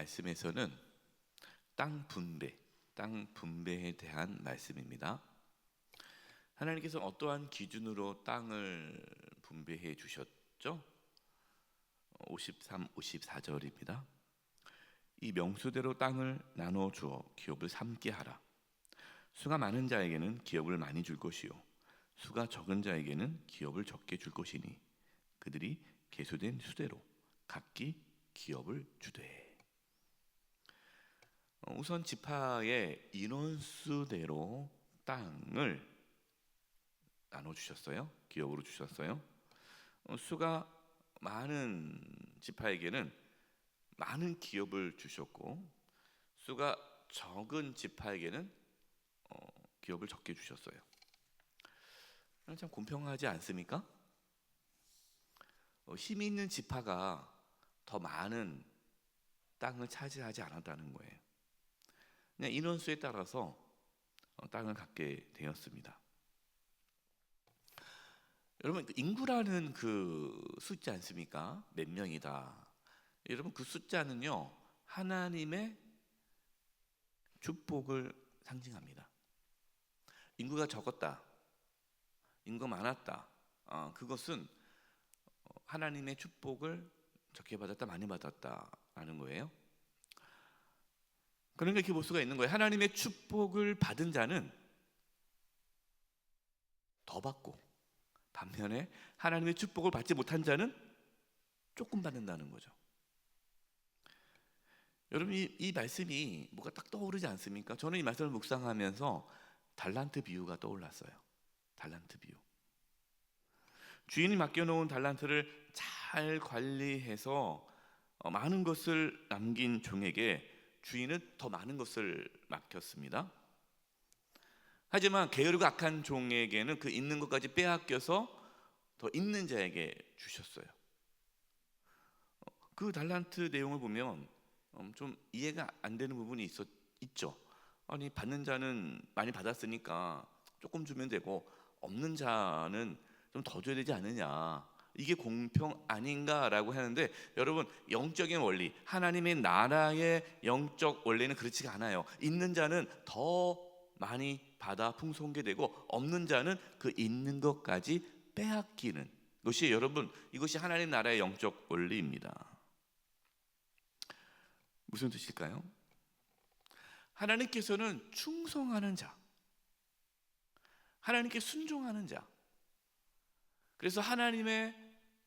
말씀에서는 땅 분배에 대한 말씀입니다. 하나님께서 어떠한 기준으로 땅을 분배해 주셨죠? 53, 54절입니다. 이 명수대로 땅을 나눠 주어 기업을 삼게 하라. 수가 많은 자에게는 기업을 많이 줄 것이요 수가 적은 자에게는 기업을 적게 줄 것이니 그들이 계수된 수대로 각기 기업을 주되. 우선 지파의 인원수대로 땅을 나눠주셨어요. 기업으로 주셨어요. 수가 많은 지파에게는 많은 기업을 주셨고 수가 적은 지파에게는 기업을 적게 주셨어요. 참 공평하지 않습니까? 힘이 있는 지파가 더 많은 땅을 차지하지 않았다는 거예요. 그냥 인원수에 따라서 땅을 갖게 되었습니다. 여러분, 인구라는 그 숫자 않습니까? 몇 명이다. 여러분, 그 숫자는요 하나님의 축복을 상징합니다. 인구가 적었다, 인구가 많았다, 그것은 하나님의 축복을 적게 받았다, 많이 받았다라는 거예요. 그러니까 이렇게 볼 수가 있는 거예요. 하나님의 축복을 받은 자는 더 받고 반면에 하나님의 축복을 받지 못한 자는 조금 받는다는 거죠. 여러분, 이 말씀이 뭐가 딱 떠오르지 않습니까? 저는 이 말씀을 묵상하면서 달란트 비유가 떠올랐어요. 달란트 비유. 주인이 맡겨놓은 달란트를 잘 관리해서 많은 것을 남긴 종에게 주인은 더 많은 것을 맡겼습니다. 하지만 게으르고 악한 종에게는 그 있는 것까지 빼앗겨서 더 있는 자에게 주셨어요. 그 달란트 내용을 보면 좀 이해가 안 되는 부분이 있죠. 아니, 받는 자는 많이 받았으니까 조금 주면 되고 없는 자는 좀 더 줘야 되지 않느냐, 이게 공평 아닌가라고 하는데, 여러분, 영적인 원리, 하나님의 나라의 영적 원리는 그렇지가 않아요. 있는 자는 더 많이 받아 풍성하게 되고 없는 자는 그 있는 것까지 빼앗기는 것이, 여러분, 이것이 하나님 나라의 영적 원리입니다. 무슨 뜻일까요? 하나님께서는 충성하는 자, 하나님께 순종하는 자, 그래서 하나님의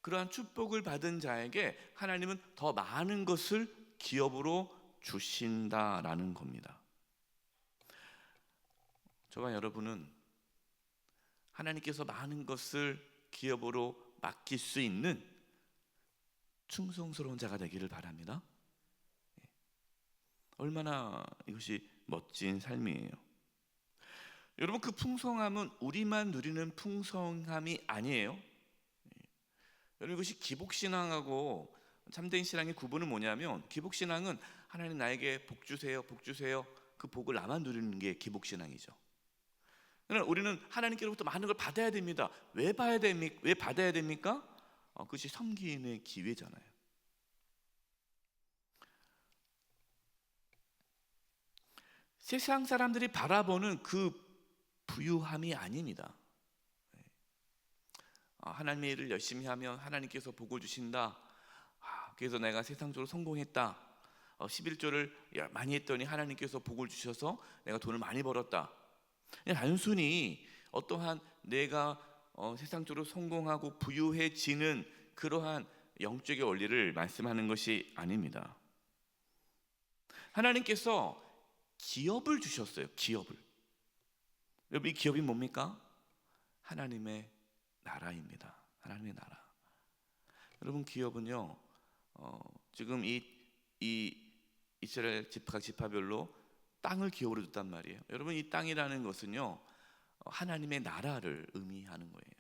그러한 축복을 받은 자에게 하나님은 더 많은 것을 기업으로 주신다라는 겁니다. 저와 여러분은 하나님께서 많은 것을 기업으로 맡길 수 있는 충성스러운 자가 되기를 바랍니다. 얼마나 이것이 멋진 삶이에요. 여러분, 그 풍성함은 우리만 누리는 풍성함이 아니에요. 여러분, 이것이 기복신앙하고 참된 신앙의 구분은 뭐냐면, 기복신앙은 하나님 나에게 복 주세요, 복 주세요, 그 복을 나만 누리는 게 기복신앙이죠. 그러나 우리는 하나님께로부터 많은 걸 받아야 됩니다. 왜 받아야 됩니까? 그것이 섬기는 기회잖아요. 세상 사람들이 바라보는 그 부유함이 아닙니다. 하나님의 일을 열심히 하면 하나님께서 복을 주신다. 그래서 내가 세상적으로 성공했다. 11조를 많이 했더니 하나님께서 복을 주셔서 내가 돈을 많이 벌었다. 그냥 단순히 어떠한 내가 세상적으로 성공하고 부유해지는 그러한 영적의 원리를 말씀하는 것이 아닙니다. 하나님께서 기업을 주셨어요. 기업을. 여러분, 이 기업이 뭡니까? 하나님의 나라입니다. 하나님의 나라. 여러분, 기업은요, 지금 이 이스라엘 각 지파별로 땅을 기업으로 줬단 말이에요. 여러분, 이 땅이라는 것은요 하나님의 나라를 의미하는 거예요.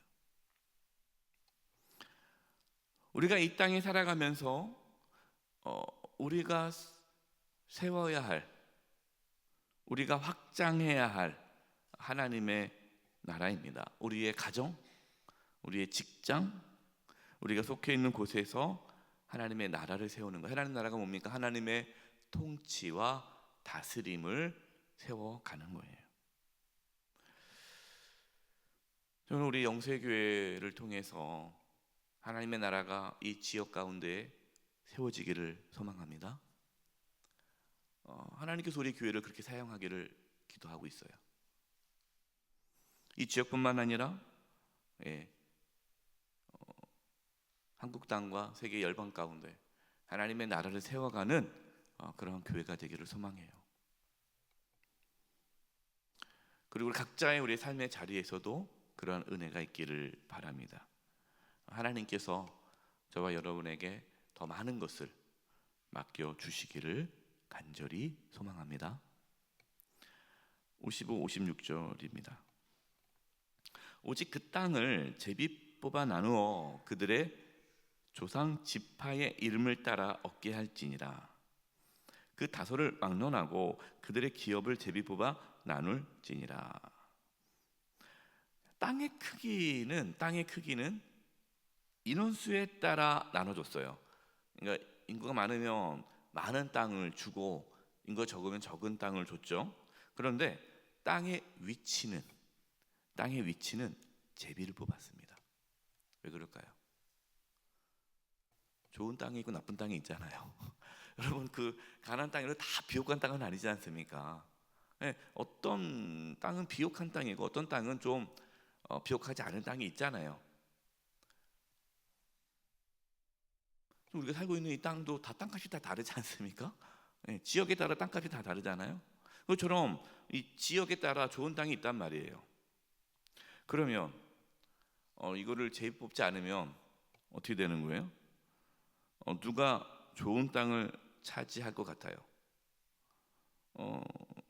우리가 이 땅에 살아가면서 우리가 세워야 할, 우리가 확장해야 할 하나님의 나라입니다. 우리의 가정, 우리의 직장, 우리가 속해 있는 곳에서 하나님의 나라를 세우는 거. 하나님 나라가 뭡니까? 하나님의 통치와 다스림을 세워가는 거예요. 저는 우리 영세교회를 통해서 하나님의 나라가 이 지역 가운데 세워지기를 소망합니다. 하나님께서 우리 교회를 그렇게 사용하기를 기도하고 있어요. 이 지역뿐만 아니라 한국 땅과 세계 열방 가운데 하나님의 나라를 세워가는 그런 교회가 되기를 소망해요. 그리고 각자의 우리 삶의 자리에서도 그런 은혜가 있기를 바랍니다. 하나님께서 저와 여러분에게 더 많은 것을 맡겨 주시기를 간절히 소망합니다. 55, 56절입니다. 오직 그 땅을 제비 뽑아 나누어 그들의 조상 지파의 이름을 따라 얻게 할지니라. 그 다소를 막론하고 그들의 기업을 제비 뽑아 나눌지니라. 땅의 크기는 인원수에 따라 나눠줬어요. 그러니까 인구가 많으면 많은 땅을 주고 인구가 적으면 적은 땅을 줬죠. 그런데 땅의 위치는 제비를 뽑았습니다. 왜 그럴까요? 좋은 땅이 있고 나쁜 땅이 있잖아요. 여러분, 그 가나안 땅이 다 비옥한 땅은 아니지 않습니까? 어떤 땅은 비옥한 땅이고 어떤 땅은 좀 비옥하지 않은 땅이 있잖아요. 우리가 살고 있는 이 땅도 다 땅값이 다 다르지 않습니까? 지역에 따라 땅값이 다 다르잖아요. 그것처럼 이 지역에 따라 좋은 땅이 있단 말이에요. 그러면 이거를 제비 뽑지 않으면 어떻게 되는 거예요? 누가 좋은 땅을 차지할 것 같아요?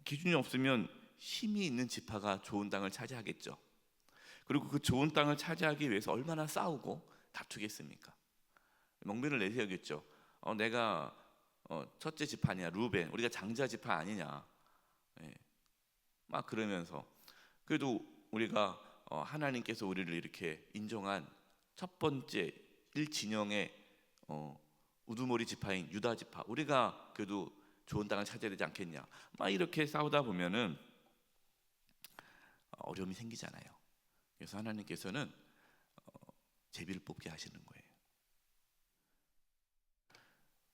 기준이 없으면 힘이 있는 지파가 좋은 땅을 차지하겠죠. 그리고 그 좋은 땅을 차지하기 위해서 얼마나 싸우고 다투겠습니까? 멍변을 내세우겠죠. 내가 첫째 지파냐, 루벤, 우리가 장자 지파 아니냐, 막 그러면서 그래도 우리가 하나님께서 우리를 이렇게 인정한 첫 번째 1진영의 우두머리 지파인 유다 지파, 우리가 그래도 좋은 땅을 차지해야 되지 않겠냐, 막 이렇게 싸우다 보면은 어려움이 생기잖아요. 그래서 하나님께서는 제비를 뽑게 하시는 거예요.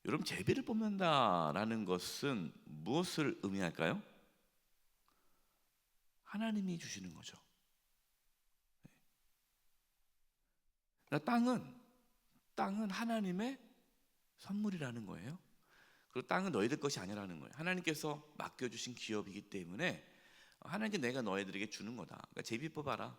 여러분, 제비를 뽑는다라는 것은 무엇을 의미할까요? 하나님이 주시는 거죠. 땅은 하나님의 선물이라는 거예요. 그리고 땅은 너희들 것이 아니라는 거예요. 하나님께서 맡겨주신 기업이기 때문에 하나님께 내가 너희들에게 주는 거다. 그러니까 제비 뽑아라.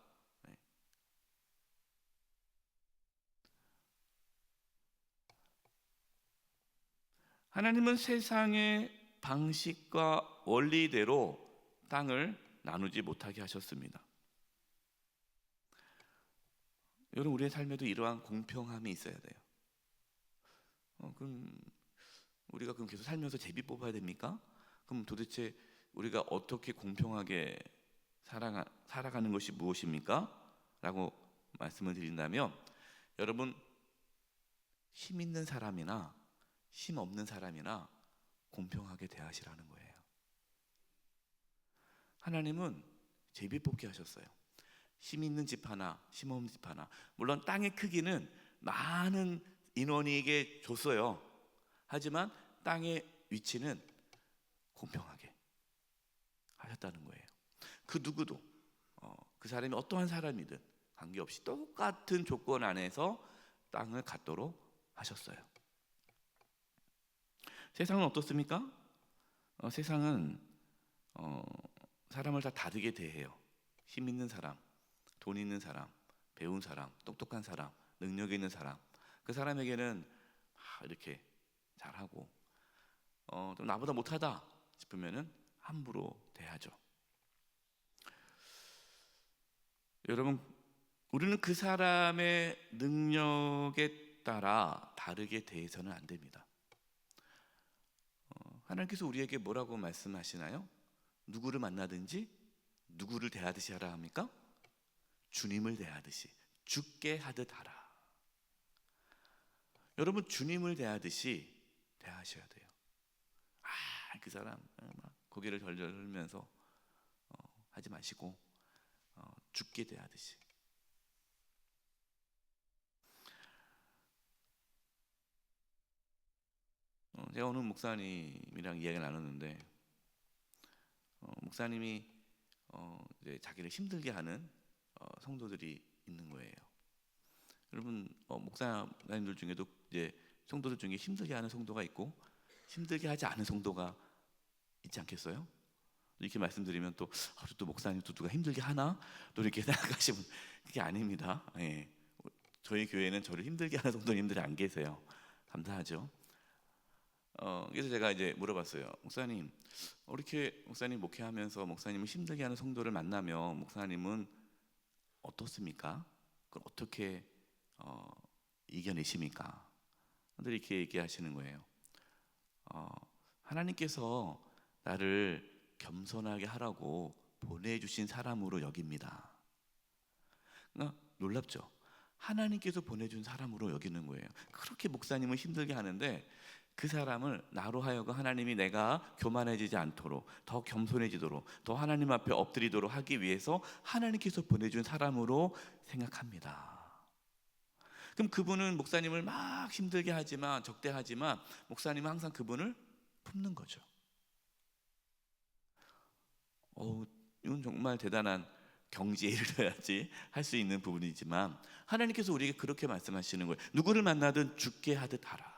하나님은 세상의 방식과 원리대로 땅을 나누지 못하게 하셨습니다. 여러분, 우리의 삶에도 이러한 공평함이 있어야 돼요. 그럼 우리가 계속 살면서 제비 뽑아야 됩니까? 그럼 도대체 우리가 어떻게 공평하게 살아가는 것이 무엇입니까? 라고 말씀을 드린다면, 여러분, 힘 있는 사람이나 힘 없는 사람이나 공평하게 대하시라는 거예요. 하나님은 제비 뽑기 하셨어요. 힘 있는 집 하나, 힘 없는 집 하나. 물론 땅의 크기는 많은 인원에게 줬어요. 하지만 땅의 위치는 공평하게 하셨다는 거예요. 그 누구도 그 사람이 어떠한 사람이든 관계없이 똑같은 조건 안에서 땅을 갖도록 하셨어요. 세상은 어떻습니까? 세상은 사람을 다 다르게 대해요. 힘 있는 사람, 돈 있는 사람, 배운 사람, 똑똑한 사람, 능력 있는 사람, 그 사람에게는 이렇게 잘하고 좀 나보다 못하다 싶으면은 함부로 대하죠. 여러분, 우리는 그 사람의 능력에 따라 다르게 대해서는 안 됩니다. 하나님께서 우리에게 뭐라고 말씀하시나요? 누구를 만나든지 누구를 대하듯이 하라 합니까? 주님을 대하듯이, 주께 하듯 하라. 여러분, 주님을 대하듯이 대하셔야 돼요. 그 사람 막 고개를 절절 흘면서 하지 마시고 죽게 대하듯이. 제가 오늘 목사님이랑 이야기를 나눴는데 목사님이 이제 자기를 힘들게 하는 성도들이 있는 거예요. 여러분 목사님들 중에도 이제 성도들 중에 힘들게 하는 성도가 있고 힘들게 하지 않은 성도가 있지 않겠어요? 이렇게 말씀드리면 또 목사님 또 누가 힘들게 하나? 또 이렇게 생각하시면 그게 아닙니다. 예. 저희 교회는 저를 힘들게 하는 성도님들이 안 계세요. 감사하죠. 그래서 제가 이제 물어봤어요. 목사님, 이렇게 목사님 목회하면서 목사님을 힘들게 하는 성도를 만나면 목사님은 어떻습니까? 그걸 어떻게 이겨내십니까? 이렇게 얘기하시는 거예요. 하나님께서 나를 겸손하게 하라고 보내주신 사람으로 여깁니다. 그러니까 놀랍죠? 하나님께서 보내준 사람으로 여기는 거예요. 그렇게 목사님을 힘들게 하는데 그 사람을 나로 하여금 하나님이 내가 교만해지지 않도록 더 겸손해지도록 더 하나님 앞에 엎드리도록 하기 위해서 하나님께서 보내준 사람으로 생각합니다. 그럼 그분은 목사님을 막 힘들게 하지만 적대하지만 목사님은 항상 그분을 품는 거죠. 이건 정말 대단한 경지에 이르러야지 할 수 있는 부분이지만 하나님께서 우리에게 그렇게 말씀하시는 거예요. 누구를 만나든 죽게 하듯 하라.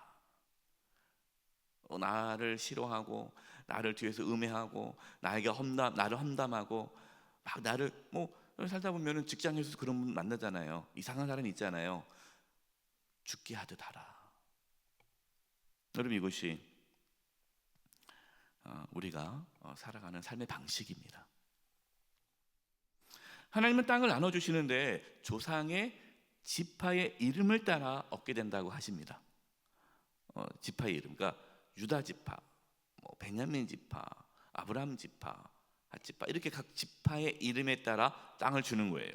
나를 싫어하고 나를 뒤에서 음해하고 나를 험담하고 막 나를 살다 보면은 직장에서 그런 분 만나잖아요. 이상한 사람이 있잖아요. 죽게 하듯 하라. 여러분 이것이 우리가 살아가는 삶의 방식입니다. 하나님은 땅을 나눠주시는데 조상의 지파의 이름을 따라 얻게 된다고 하십니다. 지파의 이름, 그러니까 유다 지파, 베냐민 지파, 아브라함 지파, 핫 지파 이렇게 각 지파의 이름에 따라 땅을 주는 거예요.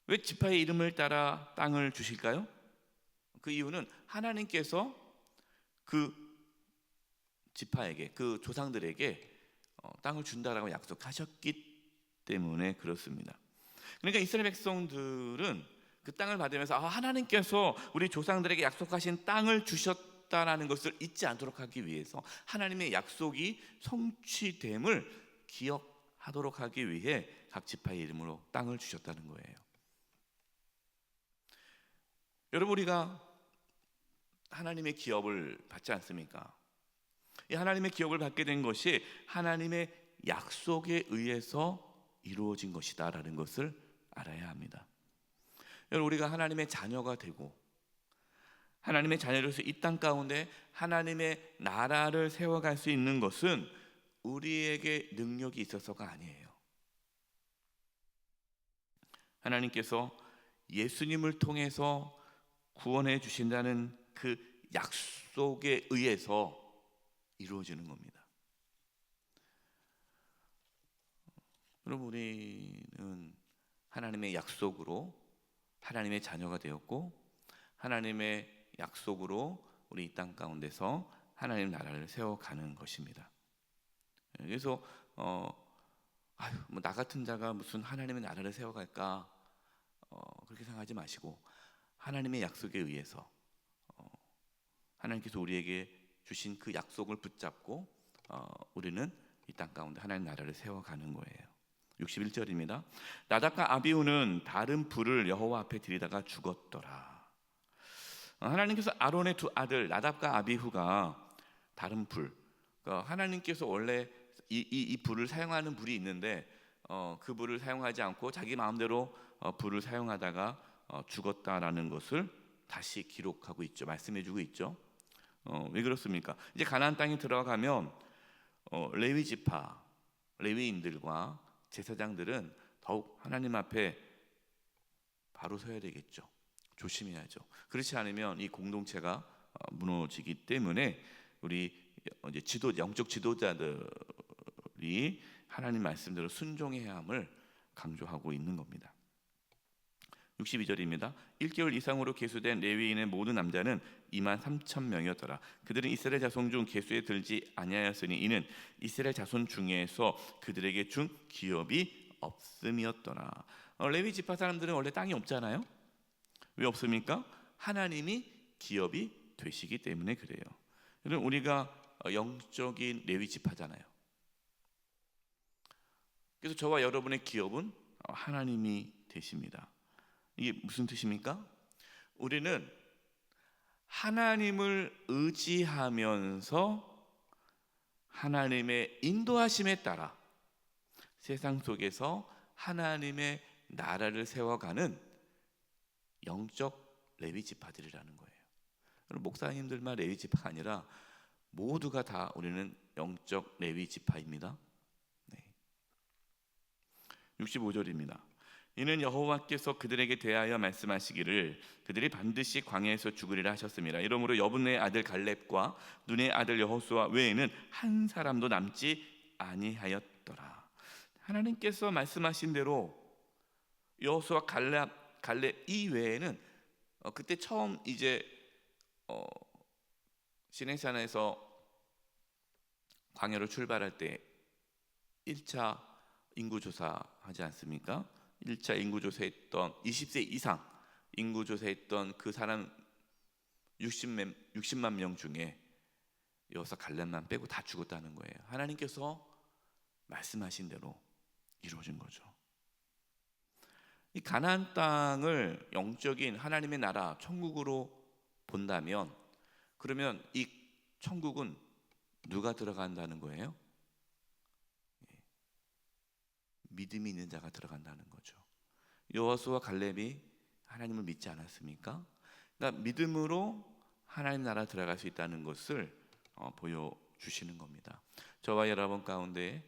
왜 지파의 이름을 따라 땅을 주실까요? 그 이유는 하나님께서 그 지파에게 그 조상들에게 땅을 준다라고 약속하셨기 때문에 그렇습니다. 그러니까 이스라엘 백성들은 그 땅을 받으면서 하나님께서 우리 조상들에게 약속하신 땅을 주셨다라는 것을 잊지 않도록 하기 위해서 하나님의 약속이 성취됨을 기억하도록 하기 위해 각 지파의 이름으로 땅을 주셨다는 거예요. 여러분 우리가 하나님의 기업을 받지 않습니까? 이 하나님의 기업을 받게 된 것이 하나님의 약속에 의해서 이루어진 것이다라는 것을 알아야 합니다. 여러분 우리가 하나님의 자녀가 되고 하나님의 자녀로서 이 땅 가운데 하나님의 나라를 세워갈 수 있는 것은 우리에게 능력이 있어서가 아니에요. 하나님께서 예수님을 통해서 구원해 주신다는 그 약속에 의해서 이루어지는 겁니다. 여러분 우리는 하나님의 약속으로 하나님의 자녀가 되었고 하나님의 약속으로 우리 이 땅 가운데서 하나님 나라를 세워가는 것입니다. 그래서 나 같은 자가 무슨 하나님의 나라를 세워갈까 그렇게 생각하지 마시고 하나님의 약속에 의해서 하나님께서 우리에게 주신 그 약속을 붙잡고 우리는 이 땅 가운데 하나님 나라를 세워가는 거예요. 61절입니다. 나답과 아비후는 다른 불을 여호와 앞에 들이다가 죽었더라. 하나님께서 아론의 두 아들 나답과 아비후가 다른 불, 그러니까 하나님께서 원래 이 불을 사용하는 불이 있는데 그 불을 사용하지 않고 자기 마음대로 불을 사용하다가 죽었다라는 것을 다시 기록하고 있죠. 말씀해주고 있죠. 왜 그렇습니까? 이제 가나안 땅에 들어가면 레위 지파, 레위인들과 제사장들은 더욱 하나님 앞에 바로 서야 되겠죠. 조심해야죠. 그렇지 않으면 이 공동체가 무너지기 때문에 우리 이제 영적 지도자들이 하나님 말씀대로 순종해야 함을 강조하고 있는 겁니다. 62절입니다. 1개월 이상으로 계수된 레위인의 모든 남자는 23,000명이었더라. 그들은 이스라엘 자손 중 계수에 들지 아니하였으니 이는 이스라엘 자손 중에서 그들에게 준 기업이 없음이었더라. 레위 지파 사람들은 원래 땅이 없잖아요. 왜 없습니까? 하나님이 기업이 되시기 때문에 그래요. 여러분, 우리가 영적인 레위 지파잖아요. 그래서 저와 여러분의 기업은 하나님이 되십니다. 이게 무슨 뜻입니까? 우리는 하나님을 의지하면서 하나님의 인도하심에 따라 세상 속에서 하나님의 나라를 세워가는 영적 레위 지파들이라는 거예요. 목사님들만 레위 지파가 아니라 모두가 다 우리는 영적 레위 지파입니다. 65절입니다. 이는 여호와께서 그들에게 대하여 말씀하시기를 그들이 반드시 광야에서 죽으리라 하셨습니다. 이러므로 여분의 아들 갈렙과 눈의 아들 여호수아 외에는 한 사람도 남지 아니하였더라. 하나님께서 말씀하신 대로 여호수아 갈렙 이외에는 그때 처음 이제 시내산에서 광야로 출발할 때 1차 인구조사 하지 않습니까? 1차 인구조사했던 20세 이상 인구조사했던 그 사람 60만 명 중에 여호수아 갈렙만 빼고 다 죽었다는 거예요. 하나님께서 말씀하신 대로 이루어진 거죠. 이 가나안 땅을 영적인 하나님의 나라 천국으로 본다면 그러면 이 천국은 누가 들어간다는 거예요? 믿음이 있는 자가 들어간다는 거죠. 여호수아와 갈렙이 하나님을 믿지 않았습니까? 그러니까 믿음으로 하나님 나라 들어갈 수 있다는 것을 보여주시는 겁니다. 저와 여러분 가운데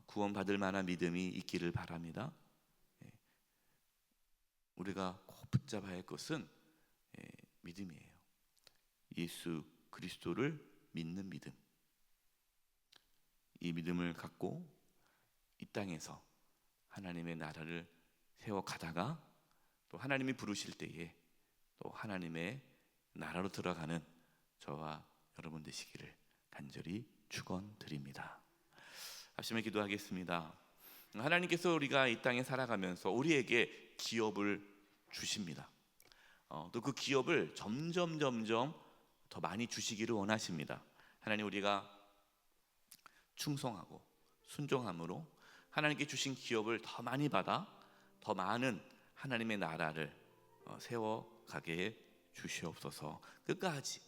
구원받을 만한 믿음이 있기를 바랍니다. 우리가 꼭 붙잡아야 할 것은 믿음이에요. 예수 그리스도를 믿는 믿음. 이 믿음을 갖고 이 땅에서 하나님의 나라를 세워가다가 또 하나님이 부르실 때에 또 하나님의 나라로 들어가는 저와 여러분 되시기를 간절히 축원드립니다. 아침에 기도하겠습니다. 하나님께서 우리가 이 땅에 살아가면서 우리에게 기업을 주십니다. 또 그 기업을 점점 더 많이 주시기를 원하십니다. 하나님, 우리가 충성하고 순종함으로 하나님께 주신 기업을 더 많이 받아 더 많은 하나님의 나라를 세워가게 해 주시옵소서. 끝까지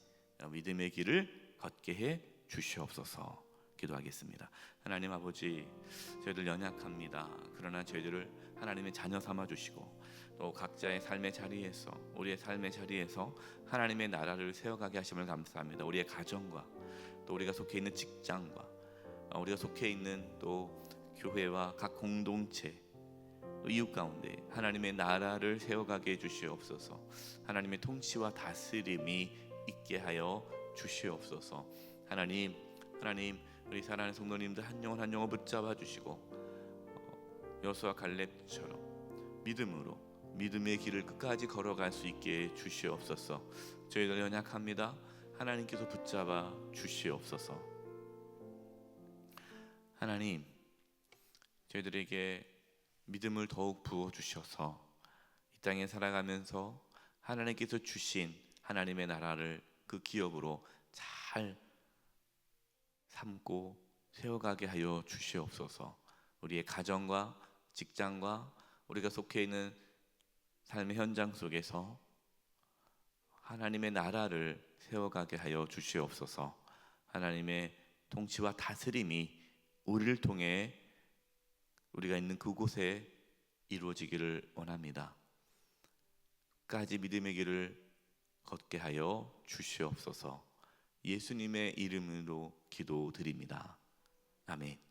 믿음의 길을 걷게 해 주시옵소서. 기도하겠습니다. 하나님 아버지, 저희들 연약합니다. 그러나 저희들을 하나님의 자녀 삼아 주시고 또 각자의 삶의 자리에서 우리의 삶의 자리에서 하나님의 나라를 세워가게 하심을 감사합니다. 우리의 가정과 또 우리가 속해 있는 직장과 우리가 속해 있는 또 교회와 각 공동체 또 이웃 가운데 하나님의 나라를 세워가게 해주시옵소서. 하나님의 통치와 다스림이 있게 하여 주시옵소서. 하나님 우리 사랑하는 성도님들 한 영혼 한 영혼 붙잡아 주시고 여호수아 갈렙처럼 믿음으로 믿음의 길을 끝까지 걸어갈 수 있게 주시옵소서. 저희들 연약합니다. 하나님께서 붙잡아 주시옵소서. 하나님, 저희들에게 믿음을 더욱 부어 주셔서 이 땅에 살아가면서 하나님께서 주신 하나님의 나라를 그 기업으로 잘 삼고 세워가게 하여 주시옵소서. 우리의 가정과 직장과 우리가 속해 있는 삶의 현장 속에서 하나님의 나라를 세워가게 하여 주시옵소서. 하나님의 통치와 다스림이 우리를 통해 우리가 있는 그곳에 이루어지기를 원합니다. 끝까지 믿음의 길을 걷게 하여 주시옵소서. 예수님의 이름으로 기도드립니다. 아멘.